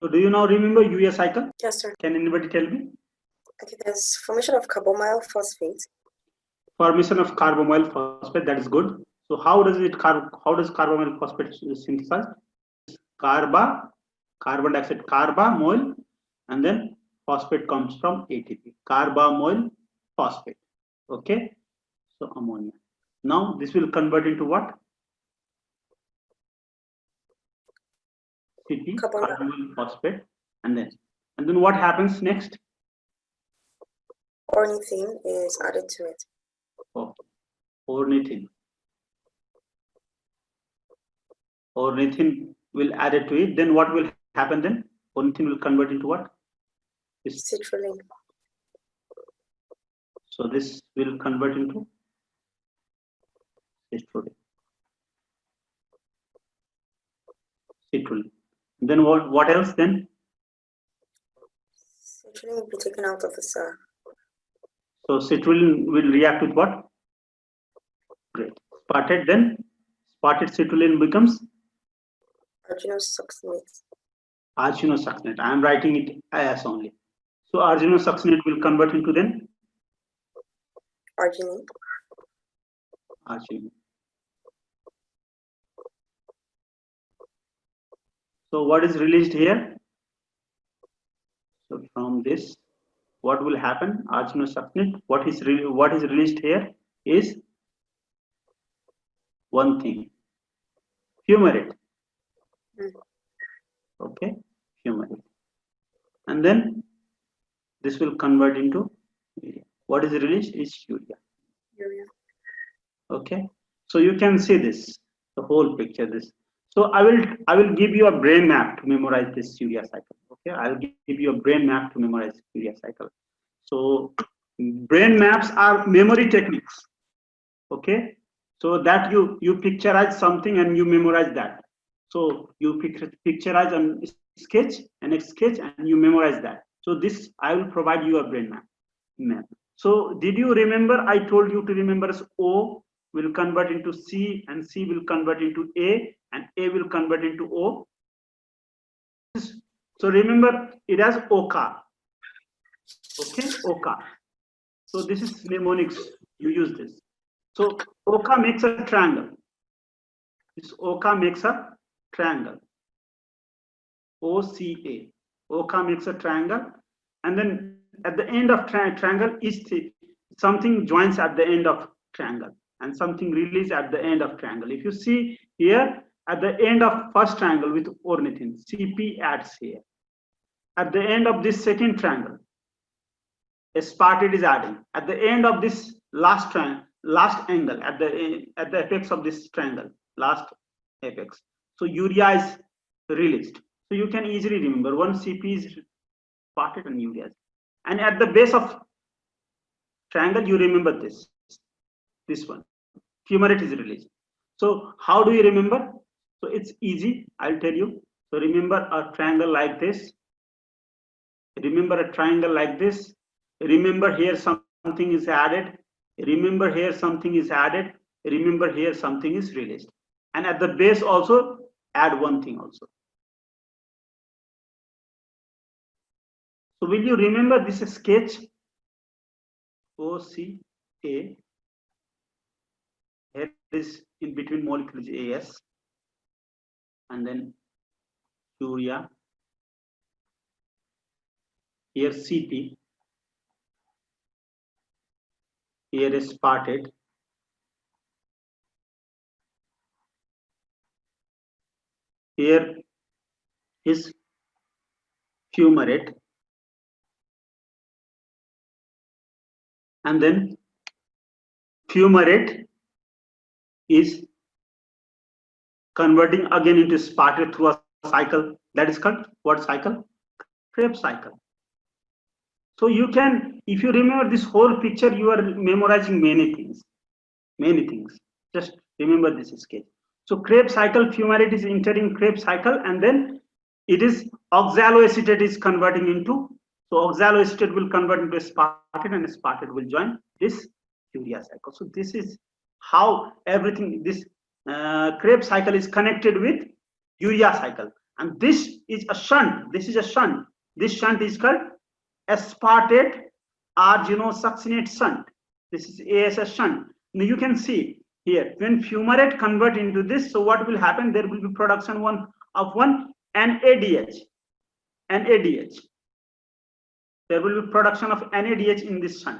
So do you now remember urea cycle? Yes, sir. Can anybody tell me? Okay, there's formation of carbonyl phosphate. Formation of carbonyl phosphate, that is good. So how does carbonyl phosphate synthesize? Carbon dioxide, carbamyl, and then phosphate comes from ATP, carbamyl phosphate. Okay, so ammonia. Now this will convert into what? CP, carbonyl phosphate, and then what happens next? Ornithine is added to it. Oh, ornithine. Ornithine will add it to it. Then what will happen then? Ornithine will convert into what? Citrulline. So this will convert into citrulline. Citrulline. Then what else then? Citrulline will be taken out of the cell. So citrulline will react with what? Great. Spotted, then spotted citrulline becomes Arginosuccinate. arginosuccinate. I am writing it as only. So arginosuccinate will convert into then Arginine. Arginine. So what is released here? So from this, what will happen? Arginosuccinate. What is released here is one thing. Fumarate. Okay, fumarate. And then this will convert into urea. What is released is urea. Okay, so you can see this, the whole picture. This. So I will give you a brain map to memorize this urea cycle. Okay, I'll give you a brain map to memorize urea cycle. So brain maps are memory techniques. Okay, so that you picturize something and you memorize that. So you picturize and sketch and you memorize that. So this I will provide you a brain map. So did you remember I told you to remember O will convert into C and C will convert into A and A will convert into O. So remember it as OCA. Okay, OCA. So this is mnemonics. You use this. So OCA makes a triangle. This OCA makes a triangle. OCA. OCA makes a triangle, and then at the end of triangle is something joins at the end of triangle and something releases at the end of triangle. If you see here at the end of first triangle with ornithine, CP adds here. At the end of this second triangle, aspartate is adding. At the end of this last angle, at the apex of this triangle, last apex. So urea is released. So you can easily remember one CP is aspartate and urea. And at the base of triangle, you remember this one. Fumarate is released. So how do you remember? So it's easy. I'll tell you. So remember a triangle like this. Remember a triangle like this. Remember here something is added. Remember here something is added. Remember here something is released. And at the base also add one thing also. So will you remember this sketch? OCA. Here is in between molecules AS. And then urea. Here CP. Here is aspartate. Here is fumarate. And then fumarate is converting again into aspartate through a cycle. That is called what cycle? Krebs cycle. So you can, if you remember this whole picture, you are memorizing many things. Many things. Just remember this sketch. So Krebs cycle, fumarate is entering Krebs cycle, and then it is oxaloacetate is converting into. So oxaloacetate will convert into aspartate, and aspartate will join this urea cycle. So this is how everything, this Krebs cycle is connected with urea cycle. And this is a shunt. This is a shunt. This shunt is called aspartate arginosuccinate shunt. This is ASS shunt. Now you can see here, when fumarate convert into this, so what will happen? There will be production of one NADH. NADH. There will be production of NADH in this shunt.